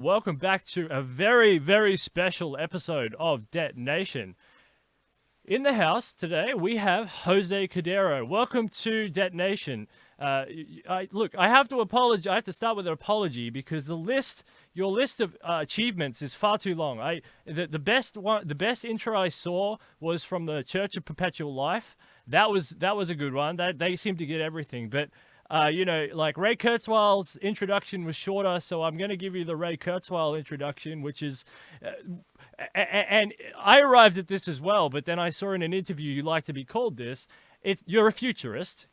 Welcome back to a very, very special episode of Detonation. In the house today, we have Jose Cordeiro. Welcome to Detonation. I have to apologize. I have to start with an apology because your list of achievements is far too long. The best intro I saw was from the Church of Perpetual Life. That was a good one. They seem to get everything, but. Like Ray Kurzweil's introduction was shorter, so I'm going to give you the Ray Kurzweil introduction, which is, and I arrived at this as well, but then I saw in an interview you like to be called this. You're a futurist.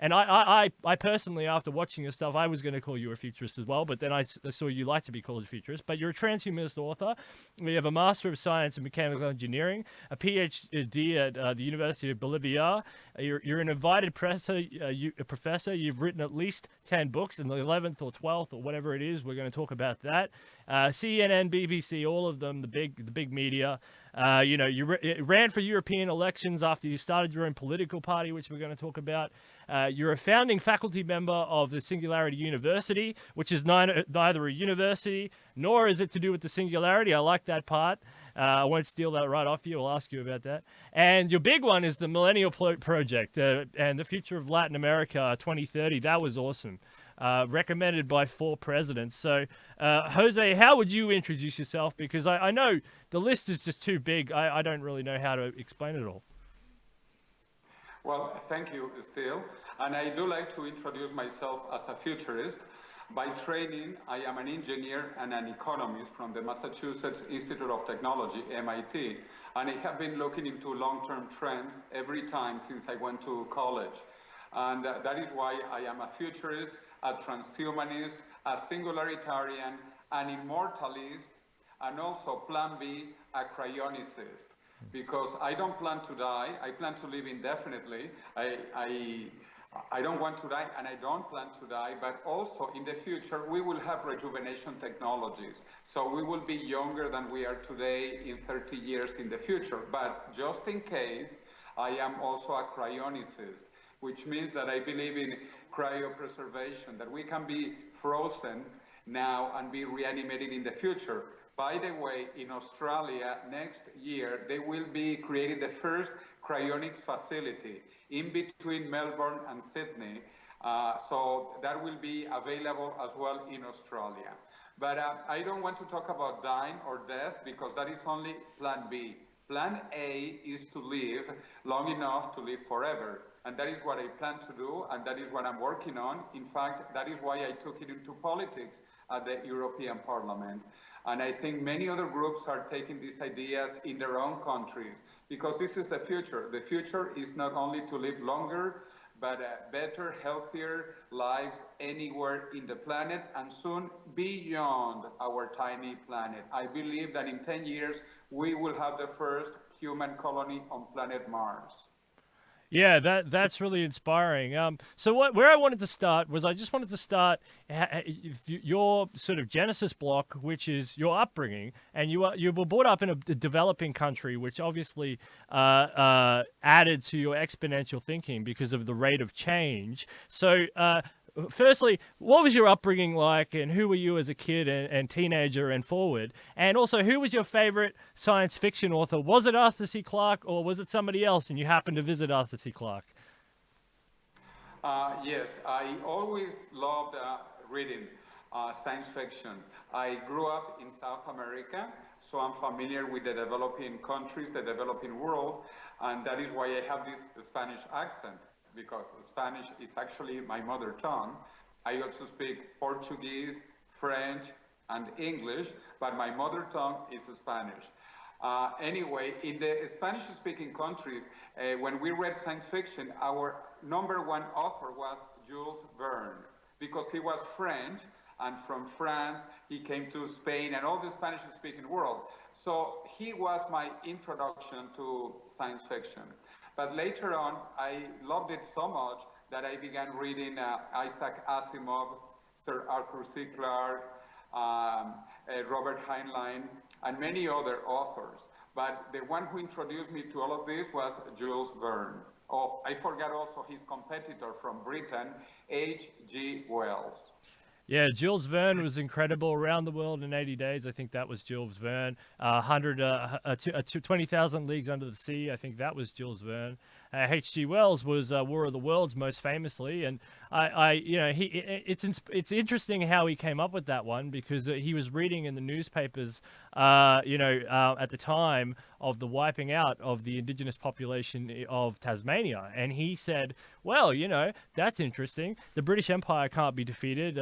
And I personally, after watching your stuff, I was going to call you a futurist as well, but then I saw you like to be called a futurist. But you're a transhumanist author. You have a Master of Science in Mechanical Engineering, a PhD at the University of Bolivia. You're an invited professor. You've written at least 10 books, in the 11th or 12th or whatever it is. We're going to talk about that. CNN, BBC, all of them, the big media. You ran for European elections after you started your own political party, which we're going to talk about. You're a founding faculty member of the Singularity University, which is neither a university nor is it to do with the singularity. I like that part. I won't steal that right off you. I'll ask you about that. And your big one is the Millennial Project and the future of Latin America 2030. That was awesome. Recommended by 4 presidents. So, Jose, how would you introduce yourself? Because I know the list is just too big. I don't really know how to explain it all. Well, thank you, Steele. And I do like to introduce myself as a futurist. By training, I am an engineer and an economist from the Massachusetts Institute of Technology, MIT. And I have been looking into long-term trends every time since I went to college. And that is why I am a futurist, a transhumanist, a singularitarian, an immortalist, and also Plan B, a cryonicist. Because I don't plan to die, I plan to live indefinitely. I don't want to die, and I don't plan to die, but also in the future, we will have rejuvenation technologies. So we will be younger than we are today in 30 years in the future. But just in case, I am also a cryonicist, which means that I believe in cryopreservation, that we can be frozen now and be reanimated in the future. By the way, in Australia, next year, they will be creating the first cryonics facility in between Melbourne and Sydney. So that will be available as well in Australia. But I don't want to talk about dying or death because that is only Plan B. Plan A is to live long enough to live forever. And that is what I plan to do, and that is what I'm working on. In fact, that is why I took it into politics at the European Parliament. And I think many other groups are taking these ideas in their own countries, because this is the future. The future is not only to live longer, but better, healthier lives anywhere in the planet, and soon beyond our tiny planet. I believe that in 10 years, we will have the first human colony on planet Mars. Yeah, that's really inspiring. Where I wanted to start was I just wanted to start your sort of genesis block, which is your upbringing, and you were brought up in a developing country, which obviously added to your exponential thinking because of the rate of change. So. Firstly, what was your upbringing like, and who were you as a kid and teenager and forward? And also, who was your favorite science fiction author? Was it Arthur C Clarke, or was it somebody else, and you happened to visit Arthur C Clarke? Yes, I always loved reading science fiction. I grew up in South America, so I'm familiar with the developing countries, the developing world, and that is why I have this Spanish accent, because Spanish is actually my mother tongue. I also speak Portuguese, French, and English, but my mother tongue is Spanish. Anyway, in the Spanish-speaking countries, when we read science fiction, our #1 author was Jules Verne, because he was French, and from France, he came to Spain and all the Spanish-speaking world. So he was my introduction to science fiction. But later on, I loved it so much that I began reading Isaac Asimov, Sir Arthur C Clarke, Robert Heinlein, and many other authors. But the one who introduced me to all of this was Jules Verne. Oh, I forgot also his competitor from Britain, H.G. Wells. Yeah, Jules Verne was incredible. Around the World in 80 Days, I think that was Jules Verne. 20,000 Leagues Under the Sea, I think that was Jules Verne. H.G. Wells was War of the Worlds most famously, and it's interesting how he came up with that one because he was reading in the newspapers, at the time of the wiping out of the indigenous population of Tasmania, and he said, well, that's interesting. The British Empire can't be defeated,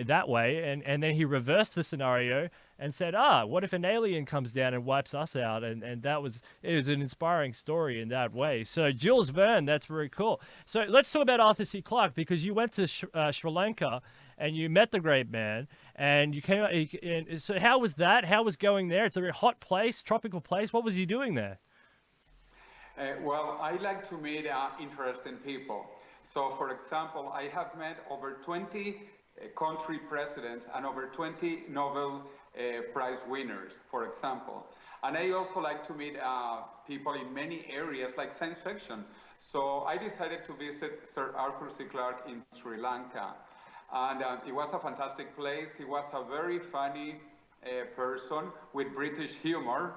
that way. And then he reversed the scenario and said, what if an alien comes down and wipes us out? And it was an inspiring story in that way. So Jules Verne, that's very cool. So let's talk about Arthur C. Clarke, because you went to Sri Lanka and you met the great man, and you came. And so how was that? How was going there? It's a very hot place, tropical place. What was he doing there? Well, I like to meet interesting people. So, for example, I have met over 20 country presidents and over 20 Nobel Prize winners, for example. And I also like to meet people in many areas like science fiction. So I decided to visit Sir Arthur C. Clarke in Sri Lanka. And it was a fantastic place. He was a very funny person with British humor.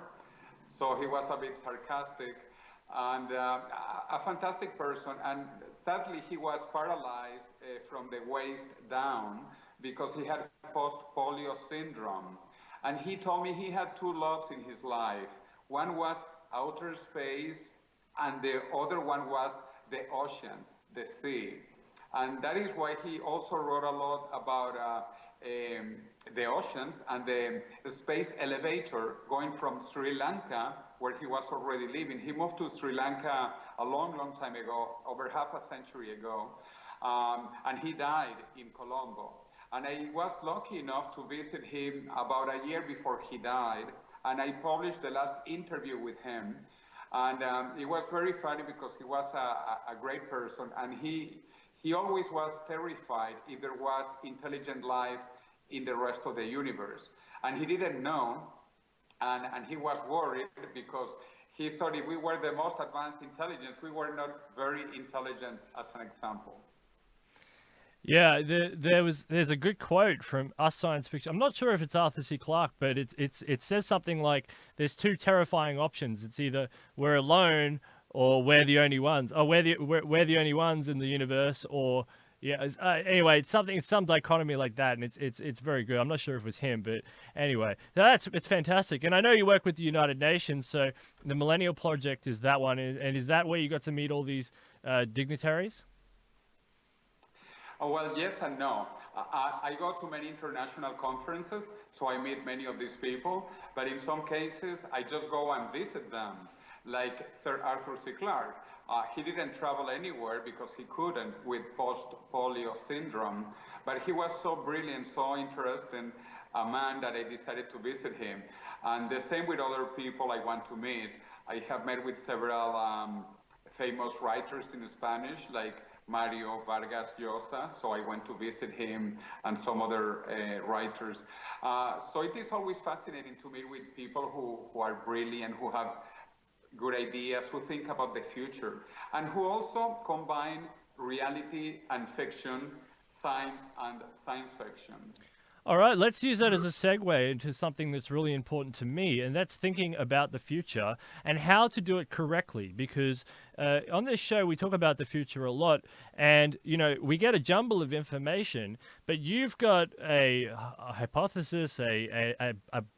So he was a bit sarcastic and a fantastic person. And sadly, he was paralyzed from the waist down because he had post-polio syndrome. And he told me he had two loves in his life. One was outer space, and the other one was the oceans, the sea. And that is why he also wrote a lot about the oceans and the space elevator going from Sri Lanka, where he was already living. He moved to Sri Lanka a long, long time ago, over half a century ago, and he died in Colombo. And I was lucky enough to visit him about a year before he died, and I published the last interview with him. And it was very funny because he was a great person, and he always was terrified if there was intelligent life in the rest of the universe. And he didn't know, and he was worried because he thought if we were the most advanced intelligence, we were not very intelligent, as an example. Yeah, there's a good quote from Us Science Fiction. I'm not sure if it's Arthur C. Clarke, but it says something like, "There's two terrifying options. It's either we're alone or we're the only ones. Oh, we're the only ones in the universe, or yeah." Anyway, it's some dichotomy like that, and it's very good. I'm not sure if it was him, but anyway, it's fantastic. And I know you work with the United Nations, so the Millennial Project is that one, and is that where you got to meet all these dignitaries? Oh, well, yes and no. I go to many international conferences, so I meet many of these people, but in some cases, I just go and visit them, like Sir Arthur C. Clarke. He didn't travel anywhere because he couldn't with post-polio syndrome, but he was so brilliant, so interesting a man that I decided to visit him. And the same with other people I want to meet. I have met with several famous writers in Spanish, like Mario Vargas Llosa, so I went to visit him and some other writers. So it is always fascinating to meet with people who are brilliant, who have good ideas, who think about the future, and who also combine reality and fiction, science and science fiction. All right, let's use that as a segue into something that's really important to me, and that's thinking about the future and how to do it correctly. Because on this show, we talk about the future a lot, and we get a jumble of information, but you've got a hypothesis, a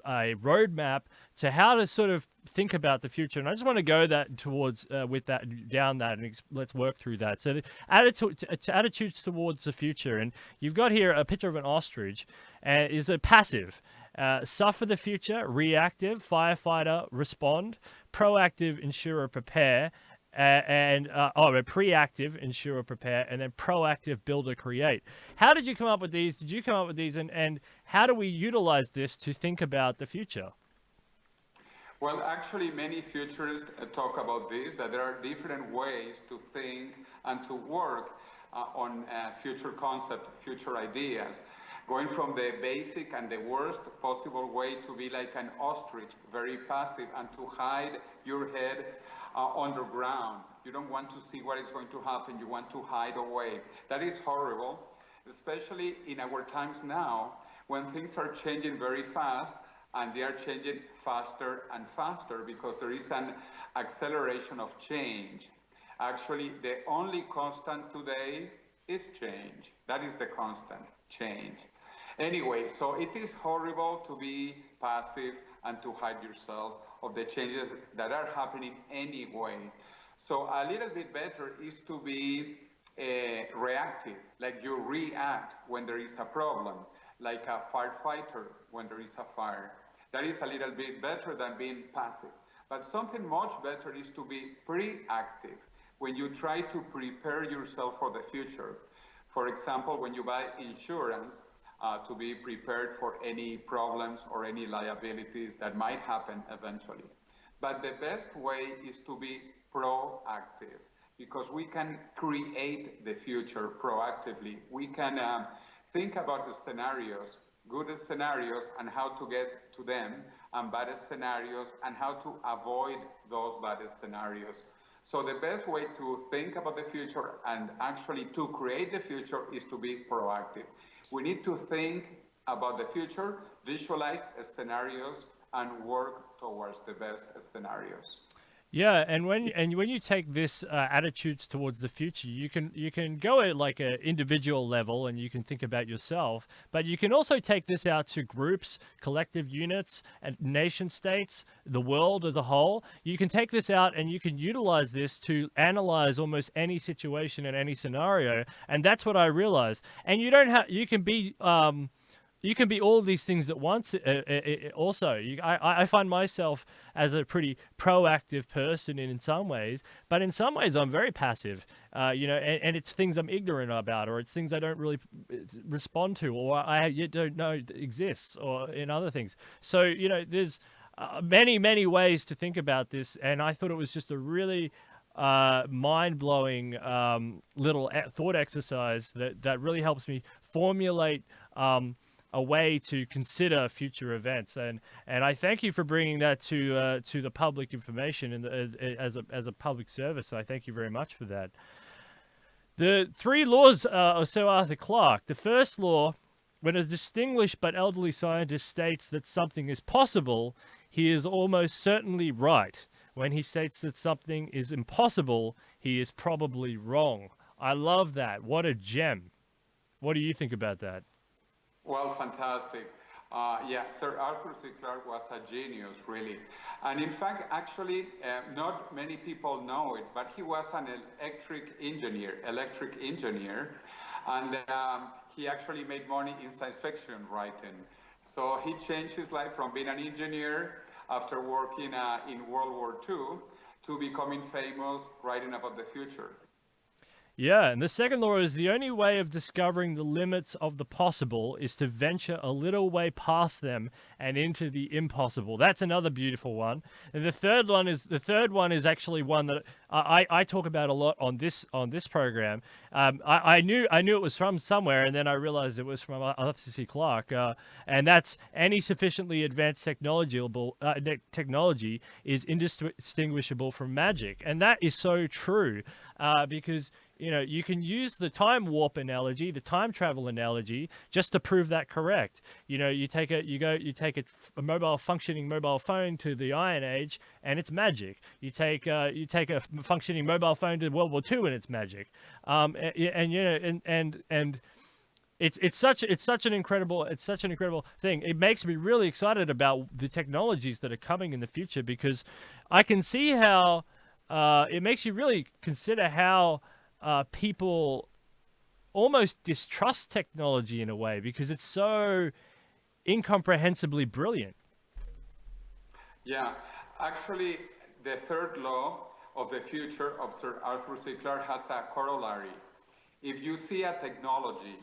roadmap to how to sort of think about the future. And I just want to go that towards with that down that, and let's work through that. So the attitudes towards the future, and you've got here a picture of an ostrich. Is a passive, suffer the future, reactive, firefighter, respond, proactive, insurer, prepare, and a preactive, insurer, prepare, and then proactive, builder, create. How did you come up with these? Did you come up with these, and how do we utilize this to think about the future? Well, actually, many futurists talk about this, that there are different ways to think and to work on future concepts, future ideas. Going from the basic and the worst possible way to be like an ostrich, very passive, and to hide your head underground. You don't want to see what is going to happen. You want to hide away. That is horrible. especially in our times now when things are changing very fast, and they are changing faster and faster because there is an acceleration of change. Actually, the only constant today is change. That is the constant, change. Anyway, so it is horrible to be passive and to hide yourself of the changes that are happening anyway. So a little bit better is to be reactive, like you react when there is a problem, like a firefighter when there is a fire. That is a little bit better than being passive. But something much better is to be proactive, when you try to prepare yourself for the future. For example, when you buy insurance, to be prepared for any problems or any liabilities that might happen eventually. But the best way is to be proactive, because we can create the future proactively. We can think about the scenarios, good scenarios and how to get to them, and bad scenarios and how to avoid those bad scenarios. So the best way to think about the future and actually to create the future is to be proactive. We need to think about the future, visualize scenarios, and work towards the best scenarios. Yeah, and when you take this attitudes towards the future, you can go at like an individual level and you can think about yourself, but you can also take this out to groups, collective units, and nation states, the world as a whole. You can take this out and you can utilize this to analyze almost any situation and any scenario, and that's what I realized. And you don't have you can be all of these things at once. Also, I find myself as a pretty proactive person in some ways, but in some ways I'm very passive. And it's things I'm ignorant about, or it's things I don't really respond to, or I yet don't know exists, or in other things. So there's many ways to think about this, and I thought it was just a really mind-blowing little thought exercise that really helps me formulate a way to consider future events, and I thank you for bringing that to the public information and as a public service. So I thank you very much for that. The three laws of Sir Arthur Clarke. The first law: when a distinguished but elderly scientist states that something is possible, he is almost certainly right. When he states that something is impossible, he is probably wrong. I love that. What a gem. What do you think about that? Well, fantastic. Yeah, Sir Arthur C Clarke was a genius, really. And in fact, actually, not many people know it, but he was an electric engineer, and he actually made money in science fiction writing. So he changed his life from being an engineer after working in World War II to becoming famous writing about the future. Yeah, and the second law is the only way of discovering the limits of the possible is to venture a little way past them and into the impossible. That's another beautiful one. And the third one is actually one that I talk about a lot on this program. I knew it was from somewhere, and then I realized it was from Arthur C Clarke. And that's: any sufficiently advanced technology is indistinguishable from magic, and that is so true, because you can use the time warp analogy, the time travel analogy, just to prove that correct. You take a functioning mobile phone to the Iron Age, and it's magic. You take a functioning mobile phone to World War II, and it's magic. It's such an incredible thing. It makes me really excited about the technologies that are coming in the future, because I can see how it makes you really consider how people almost distrust technology in a way, because it's so incomprehensibly brilliant. Yeah, actually, the third law of the future of Sir Arthur C Clarke has a corollary. If you see a technology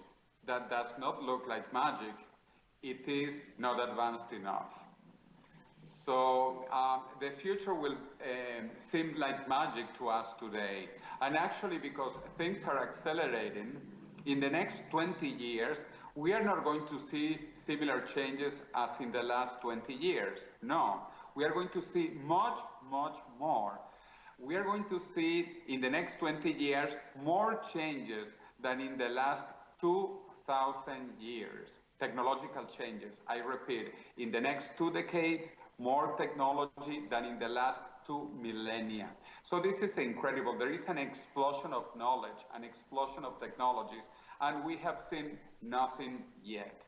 that does not look like magic, it is not advanced enough. So the future will seem like magic to us today. And actually, because things are accelerating, in the next 20 years, we are not going to see similar changes as in the last 20 years. No, we are going to see much more. We are going to see in the next 20 years more changes than in the last years. Technological changes, I repeat, in the next 2 decades, more technology than in the last 2 millennia. So this is incredible. There is an explosion of knowledge, an explosion of technologies, and we have seen nothing yet.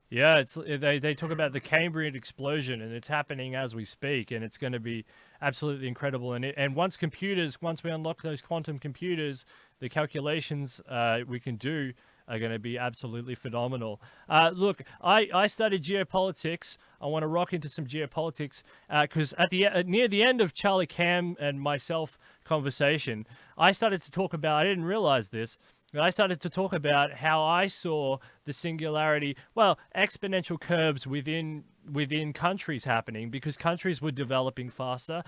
Yeah, they talk about the Cambrian Explosion, and it's happening as we speak, and it's going to be absolutely incredible. And once we unlock those quantum computers, the calculations we can do are going to be absolutely phenomenal. Look, I studied geopolitics. I want to rock into some geopolitics because near the end of Charlie Cam and myself conversation, I started to talk about. I didn't realize this. I started to talk about how I saw the singularity, well, exponential curves within countries happening because countries were developing faster.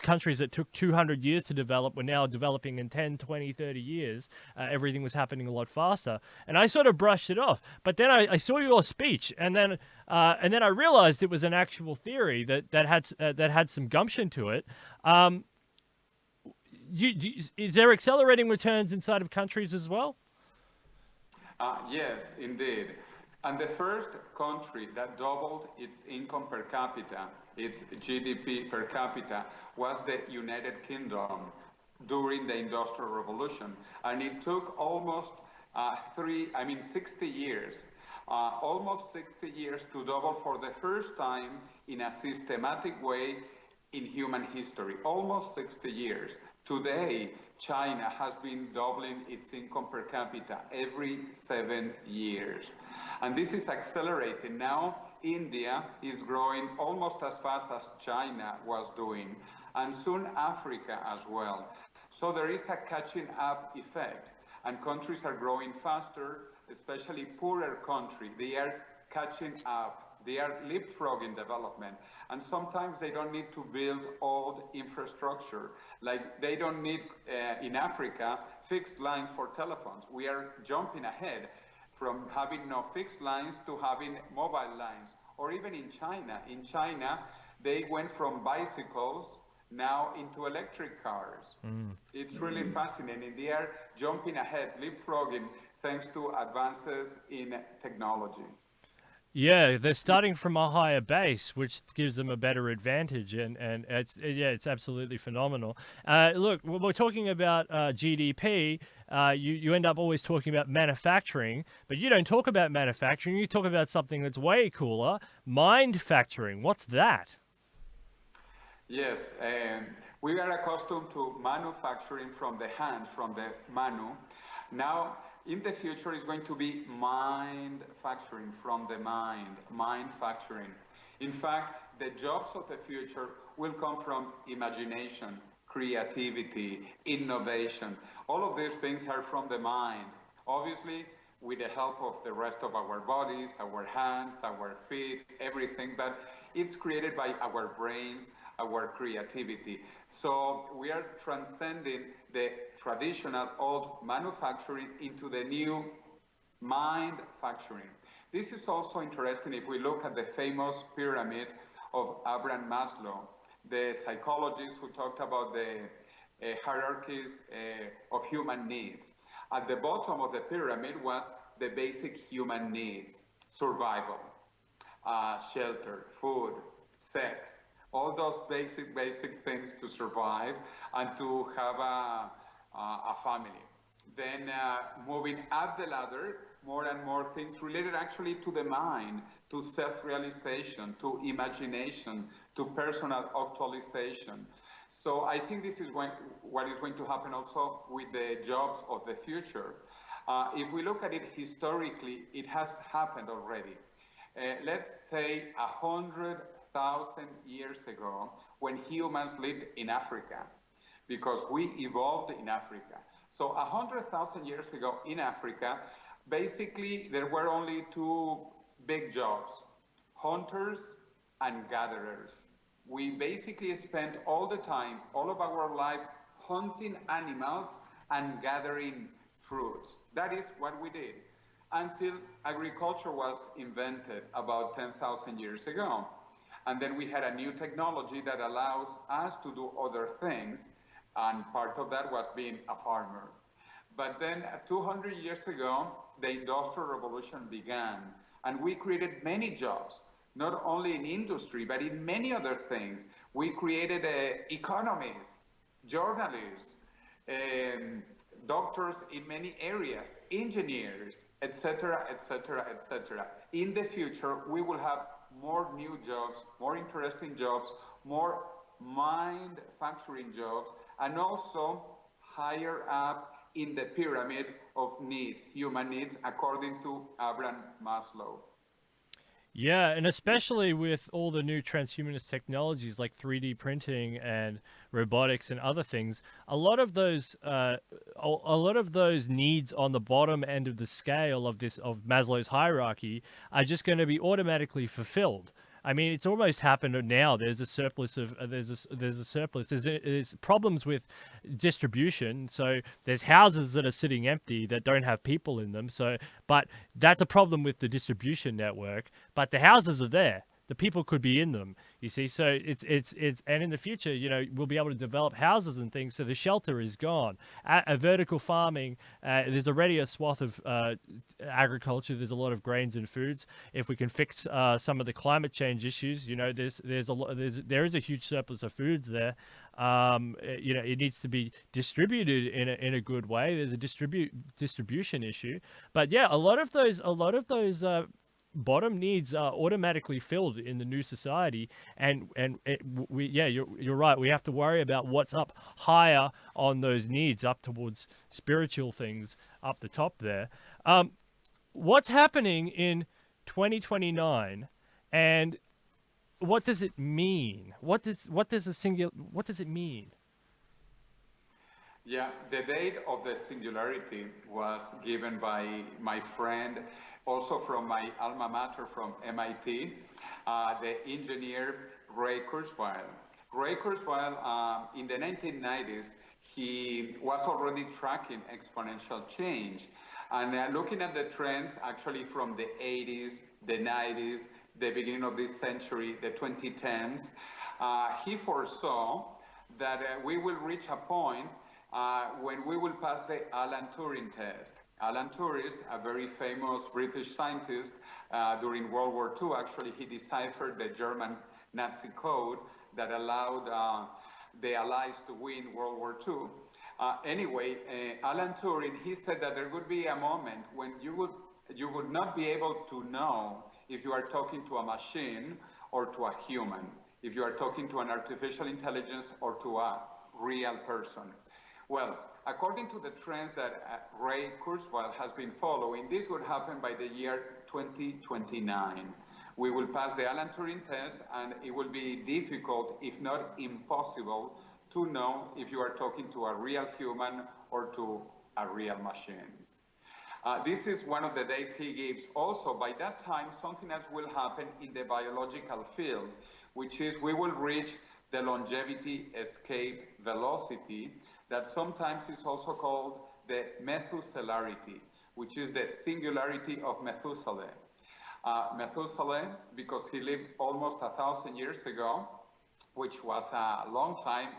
Countries that took 200 years to develop were now developing in 10, 20, 30 years. Everything was happening a lot faster. And I sort of brushed it off. But then I saw your speech, and then I realized it was an actual theory that had some gumption to it. Is there accelerating returns inside of countries as well? Yes, indeed. And the first country that doubled its income per capita, its GDP per capita, was the United Kingdom during the Industrial Revolution. And it took almost 60 years, almost 60 years to double for the first time in a systematic way in human history, almost 60 years. Today, China has been doubling its income per capita every 7 years. And this is accelerating. Now, India is growing almost as fast as China was doing, and soon Africa as well. So there is a catching up effect, and countries are growing faster, especially poorer countries. They are catching up. They are leapfrogging development. And sometimes they don't need to build old infrastructure. Like they don't need, in Africa, fixed lines for telephones. We are jumping ahead from having no fixed lines to having mobile lines. Or even in China. In China, they went from bicycles now into electric cars. It's really fascinating. They are jumping ahead, leapfrogging, thanks to advances in technology. Yeah, they're starting from a higher base, which gives them a better advantage, and it's absolutely phenomenal. Look, when we're talking about GDP, you end up always talking about manufacturing, but you don't talk about manufacturing. You talk about something that's way cooler, mindfacturing. What's that? Yes, we are accustomed to manufacturing from the hand, from the manu. Now, in the future, it's going to be mindfacturing from the mindfacturing. In fact, the jobs of the future will come from imagination, creativity, innovation. All of these things are from the mind. Obviously, with the help of the rest of our bodies, our hands, our feet, everything, but it's created by our brains, our creativity. So we are transcending the traditional old manufacturing into the new mindfacturing. This is also interesting if we look at the famous pyramid of Abraham Maslow, the psychologist who talked about the hierarchies of human needs. At the bottom of the pyramid was the basic human needs: survival, shelter, food, sex, all those basic things to survive and to have a family. Then moving up the ladder, more and more things related actually to the mind, to self-realization, to imagination, to personal actualization. So I think this is what is going to happen also with the jobs of the future. If we look at it historically, it has happened already. Let's say 100,000 years ago, when humans lived in Africa, because we evolved in Africa. So 100,000 years ago in Africa, basically there were only two big jobs: hunters and gatherers. We basically spent all the time, all of our life, hunting animals and gathering fruits. That is what we did until agriculture was invented about 10,000 years ago. And then we had a new technology that allows us to do other things, and part of that was being a farmer. But then 200 years ago, the Industrial Revolution began, and we created many jobs, not only in industry, but in many other things. We created economists, journalists, um, doctors in many areas, engineers, etc., etc., etc. In the future, we will have more new jobs, more interesting jobs, more manufacturing jobs, and also higher up in the pyramid of needs, human needs, according to Abraham Maslow. Yeah, and especially with all the new transhumanist technologies like 3D printing and robotics and other things, a lot of those needs on the bottom end of the scale of this of Maslow's hierarchy are just going to be automatically fulfilled. I mean, it's almost happened now. There's a surplus of there's a surplus. There's problems with distribution. So there's houses that are sitting empty that don't have people in them. So, but that's a problem with the distribution network. But the houses are there. The people could be in them, you see. So it's and in the future, we'll be able to develop houses and things. So the shelter is gone. A vertical farming, there's already a swath of agriculture. There's a lot of grains and foods. If we can fix some of the climate change issues, there is a huge surplus of foods there. It needs to be distributed in a good way. There's a distribution issue, but yeah, a lot of those bottom needs are automatically filled in the new society, you're right. We have to worry about what's up higher on those needs, up towards spiritual things, up the top there. What's happening in 2029, and what does it mean? What does it mean? Yeah, the date of the singularity was given by my friend, also from my alma mater from MIT, the engineer Ray Kurzweil. Ray Kurzweil, in the 1990s, he was already tracking exponential change. And looking at the trends actually from the 80s, the 90s, the beginning of this century, the 2010s, he foresaw that we will reach a point when we will pass the Alan Turing test. Alan Turing, a very famous British scientist, during World War II, actually he deciphered the German Nazi code that allowed the Allies to win World War II. Alan Turing, he said that there would be a moment when you would not be able to know if you are talking to a machine or to a human, if you are talking to an artificial intelligence or to a real person. Well, according to the trends that Ray Kurzweil has been following, this would happen by the year 2029. We will pass the Alan Turing test, and it will be difficult, if not impossible, to know if you are talking to a real human or to a real machine. This is one of the days he gives. Also, by that time, something else will happen in the biological field, which is we will reach the longevity escape velocity, that sometimes is also called the Methuselarity, which is the singularity of Methuselah. Methuselah, because he lived almost 1,000 years ago, which was a long time,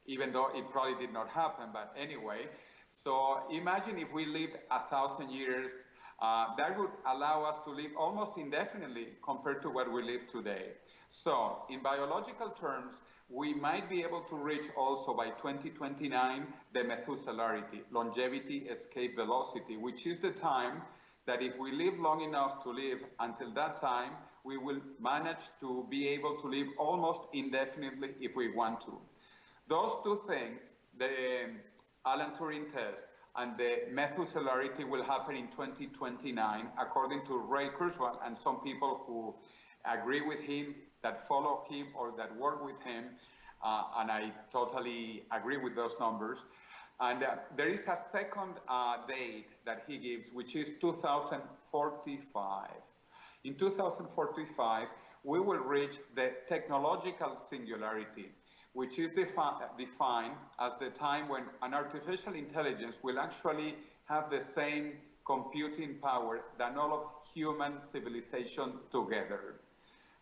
even though it probably did not happen, but anyway. So imagine if we lived 1,000 years, that would allow us to live almost indefinitely compared to what we live today. So in biological terms, we might be able to reach also by 2029 the Methuselarity, longevity escape velocity, which is the time that if we live long enough to live until that time, we will manage to be able to live almost indefinitely if we want to. Those two things, the Alan Turing test and the Methuselarity, will happen in 2029, according to Ray Kurzweil and some people who agree with him, that follow him, or that work with him, and I totally agree with those numbers. And there is a second date that he gives, which is 2045. In 2045, we will reach the technological singularity, which is defined as the time when an artificial intelligence will actually have the same computing power than all of human civilization together.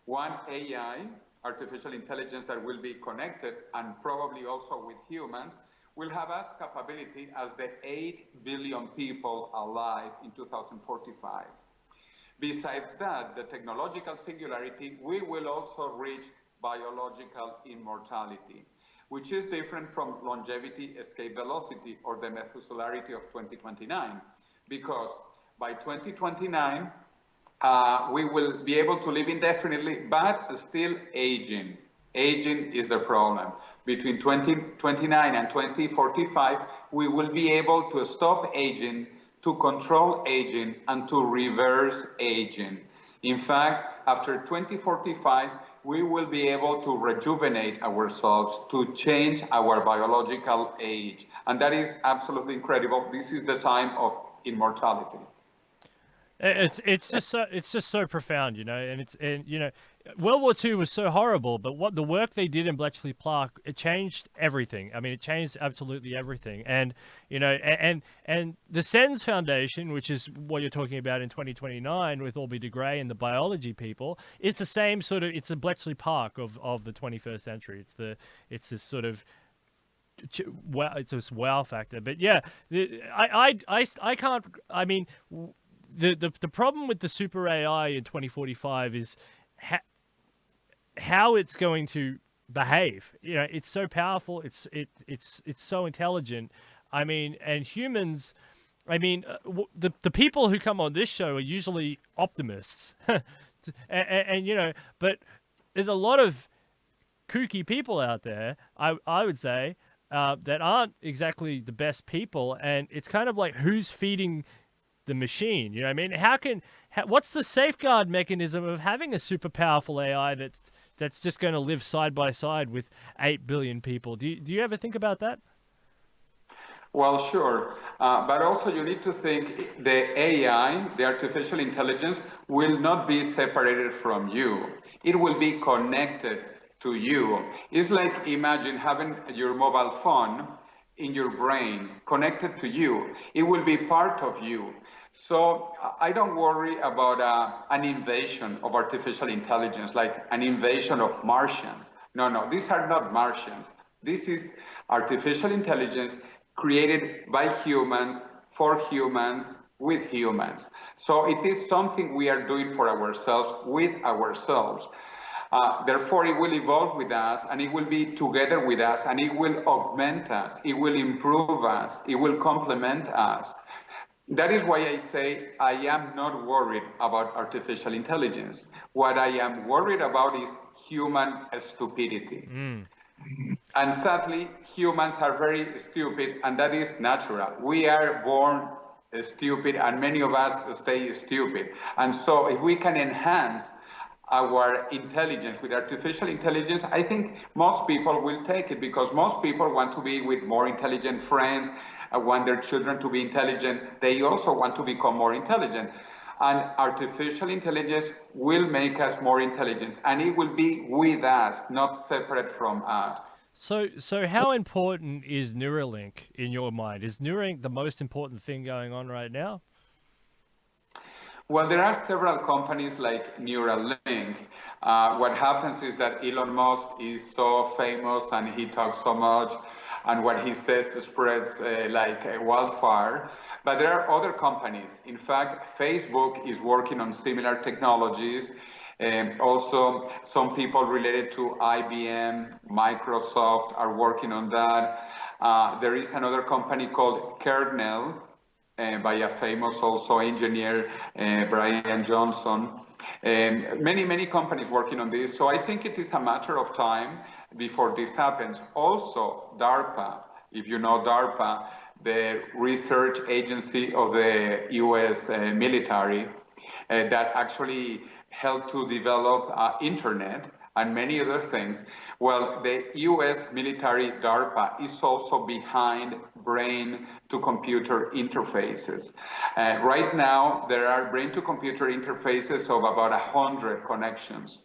One AI, artificial intelligence, that will be connected and probably also with humans, will have as capability as the 8 billion people alive in 2045. Besides that, the technological singularity, we will also reach biological immortality, which is different from longevity, escape velocity, or the Methuselarity of 2029, because by 2029, we will be able to live indefinitely, but still aging. Aging is the problem. Between 2029 and 2045, we will be able to stop aging, to control aging, and to reverse aging. In fact, after 2045, we will be able to rejuvenate ourselves, to change our biological age. And that is absolutely incredible. This is the time of immortality. It's just so profound, you know, and you know, World War II was so horrible, but what the work they did in Bletchley Park, it changed everything. I mean, it changed absolutely everything. And you know, and the SENS Foundation, which is what you're talking about in 2029 with Orby de Grey and the biology people, is the same sort of. It's the Bletchley Park of the 21st century. It's this sort of wow, it's this wow factor. But yeah, I can't. I mean. The problem with the super AI in 2045 is how it's going to behave. You know, it's so powerful. It's so intelligent. I mean, and humans. I mean, the people who come on this show are usually optimists, and you know, but there's a lot of kooky people out there. I would say that aren't exactly the best people, and it's kind of like who's feeding the machine, you know what I mean? What's the safeguard mechanism of having a super powerful AI that's just going to live side by side with 8 billion people? Do you ever think about that? Well, sure. But also you need to think the AI, the artificial intelligence, will not be separated from you. It will be connected to you. It's like imagine having your mobile phone in your brain, connected to you. It will be part of you. So I don't worry about an invasion of artificial intelligence, like an invasion of Martians. No, these are not Martians. This is artificial intelligence created by humans, for humans, with humans. So it is something we are doing for ourselves, with ourselves. Therefore, it will evolve with us, and it will be together with us, and it will augment us, it will improve us, it will complement us. That is why I say I am not worried about artificial intelligence. What I am worried about is human stupidity. And sadly, humans are very stupid, and that is natural. We are born stupid, and many of us stay stupid. And so if we can enhance our intelligence with artificial intelligence, I think most people will take it, because most people want to be with more intelligent friends, want their children to be intelligent. They also want to become more intelligent. And artificial intelligence will make us more intelligent, and it will be with us, not separate from us. So how important is Neuralink in your mind? Is Neuralink the most important thing going on right now? Well, there are several companies like Neuralink. What happens is that Elon Musk is so famous and he talks so much, and what he says spreads like a wildfire. But there are other companies. In fact, Facebook is working on similar technologies. Also, some people related to IBM, Microsoft are working on that. There is another company called Kernel, by a famous also engineer, Brian Johnson. Many companies working on this. So I think it is a matter of time before this happens. Also, DARPA, if you know DARPA, the research agency of the US military, that actually helped to develop internet and many other things. Well, the US military DARPA is also behind brain-to-computer interfaces. Right now, there are brain-to-computer interfaces of about 100 connections.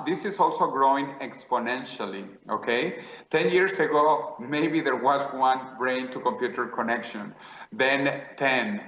This is also growing exponentially, okay? 10 years ago, maybe there was one brain-to-computer connection, then 10,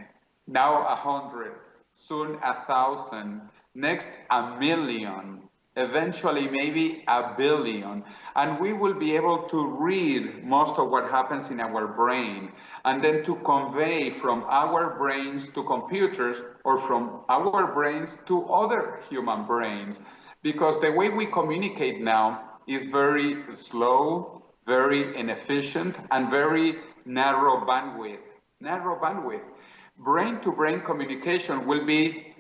now 100, soon 1,000, next 1,000,000. eventually maybe 1 billion, and we will be able to read most of what happens in our brain and then to convey from our brains to computers or from our brains to other human brains, because the way we communicate now is very slow, very inefficient, and very narrow bandwidth. Narrow bandwidth. Brain to brain communication will be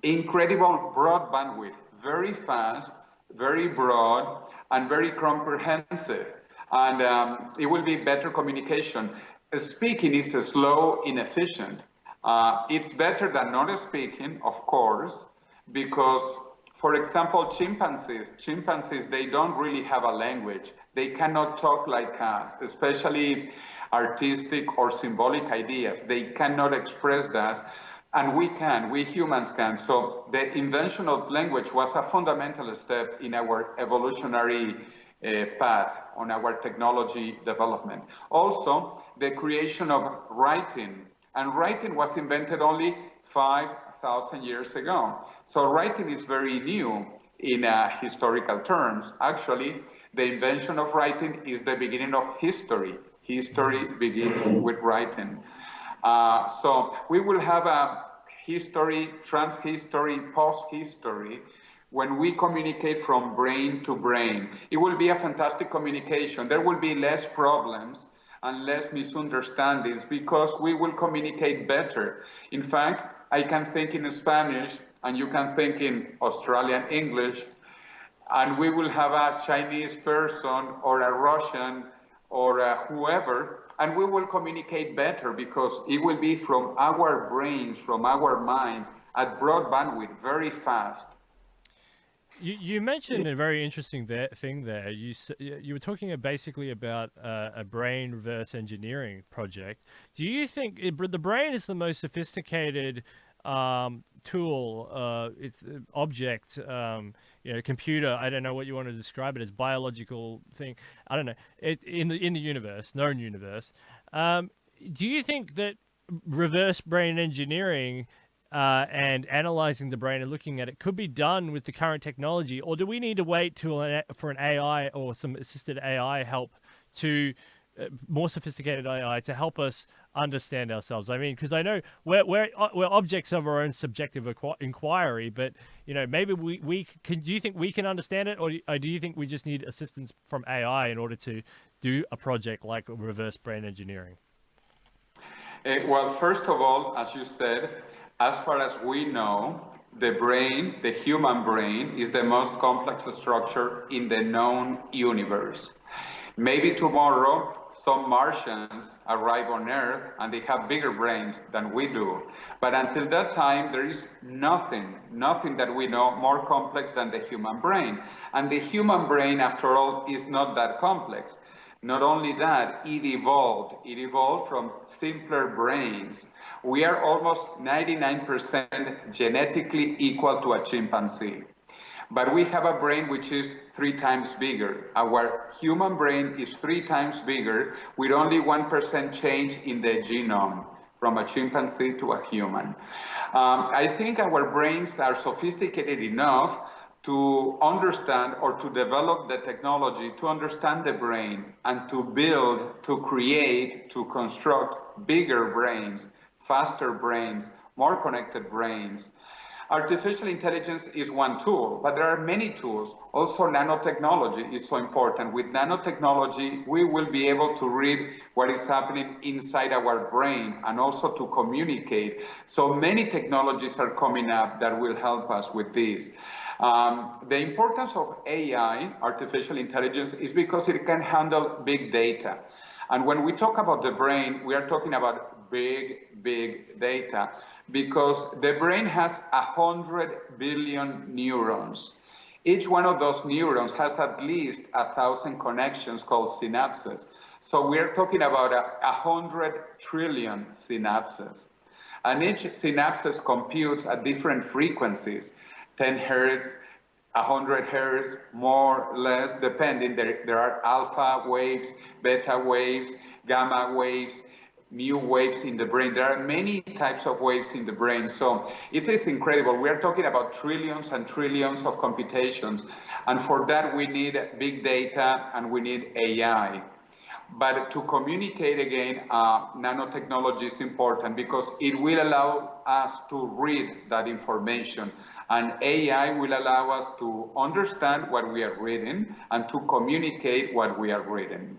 incredible broad bandwidth, very fast, very broad, and very comprehensive. And it will be better communication. Speaking is slow, inefficient. It's better than not speaking, of course, because, for example, chimpanzees, they don't really have a language. They cannot talk like us, especially artistic or symbolic ideas. They cannot express that. And we humans can. So the invention of language was a fundamental step in our evolutionary path on our technology development. Also, the creation of writing. And writing was invented only 5,000 years ago. So writing is very new in historical terms. Actually, the invention of writing is the beginning of history. History begins with writing. So we will have a history, trans-history, post-history, when we communicate from brain to brain. It will be a fantastic communication. There will be less problems and less misunderstandings because we will communicate better. In fact, I can think in Spanish and you can think in Australian English, and we will have a Chinese person or a Russian or whoever, and we will communicate better because it will be from our brains, from our minds, at broad bandwidth, very fast. You mentioned a very interesting thing there. You were talking basically about a brain reverse engineering project. Do you think the brain is the most sophisticated tool? It's object, computer. I don't know what you want to describe it as, biological thing. I don't know. In the universe, known universe. Do you think that reverse brain engineering and analyzing the brain and looking at it could be done with the current technology, or do we need to wait for an AI or some assisted AI help to more sophisticated AI to help us understand ourselves? I mean, because I know we're objects of our own subjective inquiry, but maybe we can. Do you think we can understand it, or do you think we just need assistance from AI in order to do a project like reverse brain engineering? Well, first of all, as you said, as far as we know, the brain, the human brain, is the most complex structure in the known universe. Maybe tomorrow, some Martians arrive on Earth and they have bigger brains than we do. But until that time, there is nothing that we know more complex than the human brain. And the human brain, after all, is not that complex. Not only that, it evolved from simpler brains. We are almost 99% genetically equal to a chimpanzee. But we have a brain which is 3 times bigger. Our human brain is 3 times bigger with only 1% change in the genome from a chimpanzee to a human. I think our brains are sophisticated enough to understand or to develop the technology to understand the brain and to build, to create, to construct bigger brains, faster brains, more connected brains. Artificial intelligence is one tool, but there are many tools. Also, nanotechnology is so important. With nanotechnology, we will be able to read what is happening inside our brain and also to communicate. So many technologies are coming up that will help us with this. The importance of AI, artificial intelligence, is because it can handle big data. And when we talk about the brain, we are talking about big data, because the brain has 100 billion neurons. Each one of those neurons has at least 1,000 connections called synapses. So we're talking about 100 trillion synapses. And each synapses computes at different frequencies, 10 hertz, 100 hertz, more or less, depending. There are alpha waves, beta waves, gamma waves, new waves in the brain. There are many types of waves in the brain. So it is incredible. We are talking about trillions and trillions of computations. And for that, we need big data and we need AI. But to communicate again, nanotechnology is important because it will allow us to read that information. And AI will allow us to understand what we are reading and to communicate what we are reading.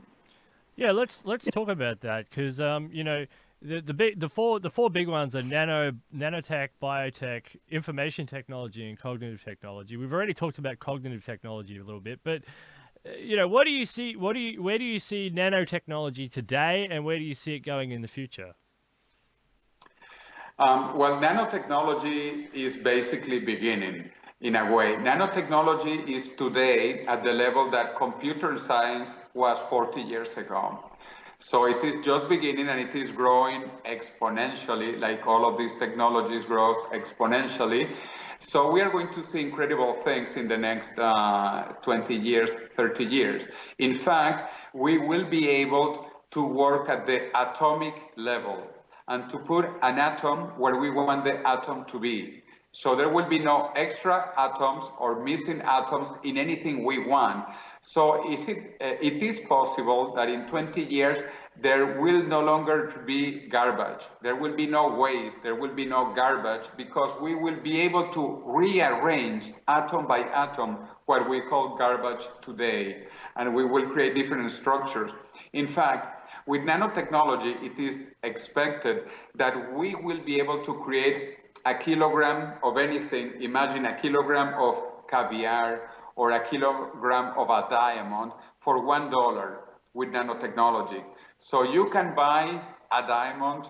Yeah, let's talk about that because you know the four big ones are nanotech, biotech, information technology, and cognitive technology. We've already talked about cognitive technology a little bit, but you know, what do you see? Where do you see nanotechnology today, and where do you see it going in the future? Well, nanotechnology is basically beginning in a way. Nanotechnology is today at the level that computer science was 40 years ago. So it is just beginning and it is growing exponentially, like all of these technologies grows exponentially. So we are going to see incredible things in the next 20 years, 30 years. In fact, we will be able to work at the atomic level and to put an atom where we want the atom to be. So there will be no extra atoms or missing atoms in anything we want. So it is possible that in 20 years, there will no longer be garbage. There will be no waste. There will be no garbage because we will be able to rearrange atom by atom what we call garbage today. And we will create different structures. In fact, with nanotechnology, it is expected that we will be able to create a kilogram of anything. Imagine a kilogram of caviar or a kilogram of a diamond for $1 with nanotechnology. So you can buy a diamond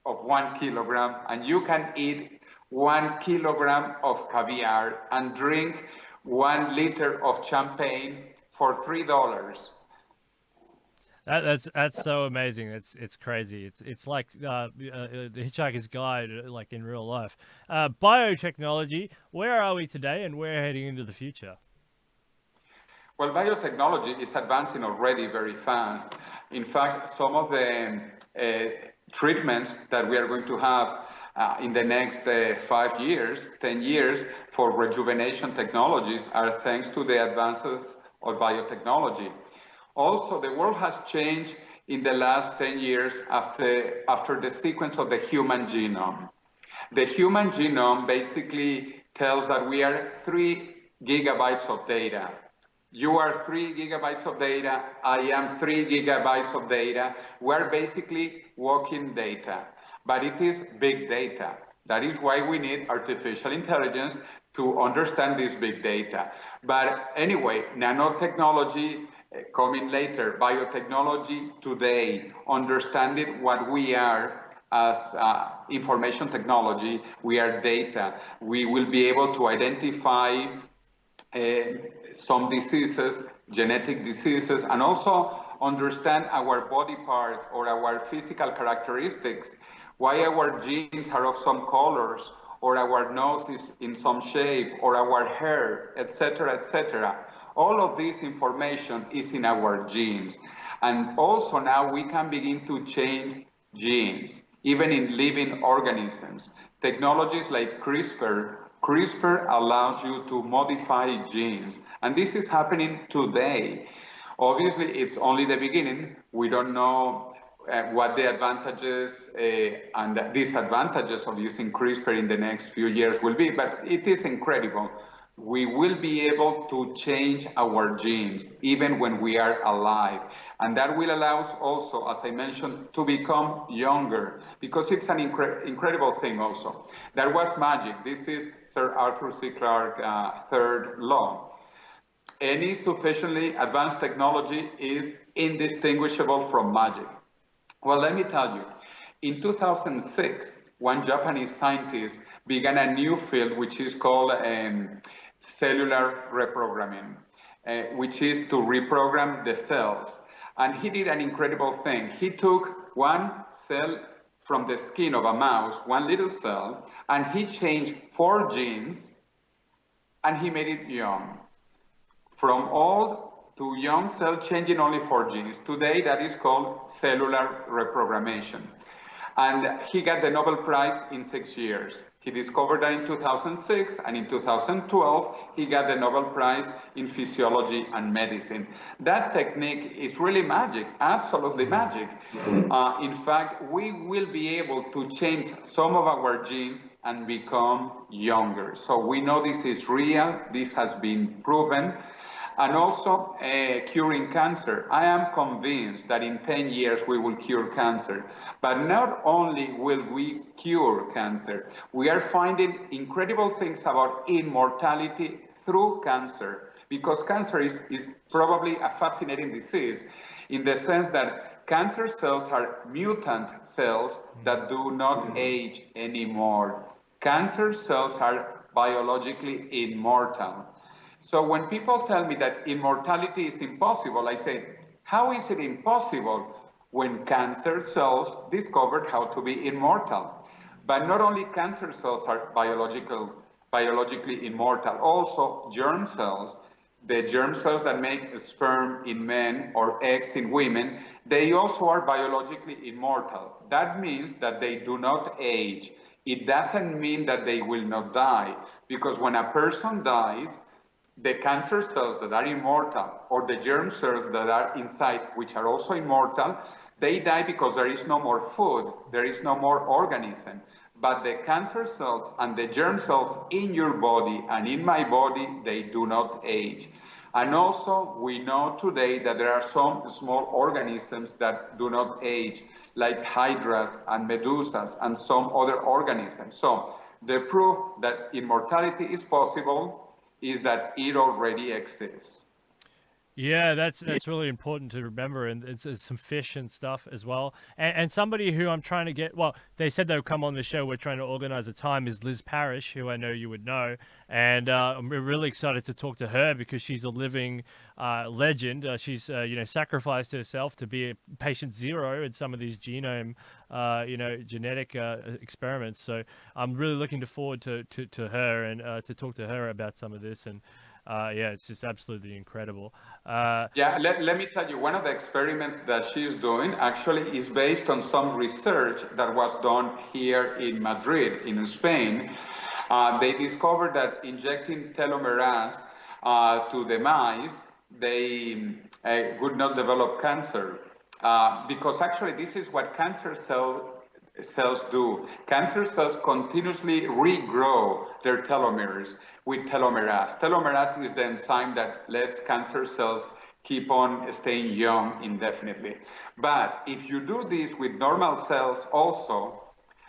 of 1 kilogram and you can eat 1 kilogram of caviar and drink 1 liter of champagne for $3. That's so amazing. It's crazy. It's like the Hitchhiker's Guide, like in real life. Biotechnology. Where are we today, and we're heading into the future? Well, biotechnology is advancing already very fast. In fact, some of the treatments that we are going to have in the next 5 years, 10 years for rejuvenation technologies are thanks to the advances of biotechnology. Also, the world has changed in the last 10 years after the sequence of the human genome. The human genome basically tells that we are 3 gigabytes of data. You are 3 gigabytes of data, I am 3 gigabytes of data. We're basically walking data, but it is big data. That is why we need artificial intelligence to understand this big data. But anyway, nanotechnology coming later, biotechnology today, understanding what we are as information technology, we are data. We will be able to identify some diseases, genetic diseases, and also understand our body parts or our physical characteristics, why our genes are of some colors, or our nose is in some shape, or our hair, etc., etc. All of this information is in our genes. And also now we can begin to change genes, even in living organisms. Technologies like CRISPR allows you to modify genes. And this is happening today. Obviously, it's only the beginning. We don't know what the advantages and disadvantages of using CRISPR in the next few years will be, but it is incredible. We will be able to change our genes even when we are alive. And that will allow us also, as I mentioned, to become younger, because it's an incredible thing also. That was magic. This is Sir Arthur C Clarke third law. Any sufficiently advanced technology is indistinguishable from magic. Well, let me tell you, in 2006, one Japanese scientist began a new field which is called cellular reprogramming, which is to reprogram the cells. And he did an incredible thing. He took one cell from the skin of a mouse, one little cell, and he changed 4 genes, and he made it young. From old to young cell, changing only 4 genes. Today, that is called cellular reprogrammation. And he got the Nobel Prize in 6 years. He discovered that in 2006, and in 2012, he got the Nobel Prize in Physiology and Medicine. That technique is really magic, absolutely magic. In fact, we will be able to change some of our genes and become younger. So we know this is real, this has been proven. And also curing cancer. I am convinced that in 10 years we will cure cancer. But not only will we cure cancer, we are finding incredible things about immortality through cancer, because cancer is probably a fascinating disease in the sense that cancer cells are mutant cells that do not age anymore. Cancer cells are biologically immortal. So when people tell me that immortality is impossible, I say, how is it impossible when cancer cells discovered how to be immortal? But not only cancer cells are biologically immortal, also germ cells, the germ cells that make sperm in men or eggs in women, they also are biologically immortal. That means that they do not age. It doesn't mean that they will not die, because when a person dies, the cancer cells that are immortal, or the germ cells that are inside, which are also immortal, they die because there is no more food, there is no more organism. But the cancer cells and the germ cells in your body and in my body, they do not age. And also, we know today that there are some small organisms that do not age, like hydras and medusas and some other organisms. So the proof that immortality is possible is that it already exists. Yeah, that's really important to remember, and it's some fish and stuff as well. And somebody who I'm trying to get, well, they said they'll come on the show. We're trying to organize a time. Is Liz Parrish, who I know you would know, and I'm really excited to talk to her because she's a living legend. She's sacrificed herself to be a patient zero in some of these genome, genetic experiments. So I'm really looking forward to her and to talk to her about some of this. And yeah, it's just absolutely incredible. Yeah, let me tell you, one of the experiments that she's doing actually is based on some research that was done here in Madrid, in Spain. They discovered that injecting telomerase to the mice, they would not develop cancer. Because actually this is what cancer cells do. Cancer cells continuously regrow their telomeres with telomerase. Telomerase is the enzyme that lets cancer cells keep on staying young indefinitely. But if you do this with normal cells also,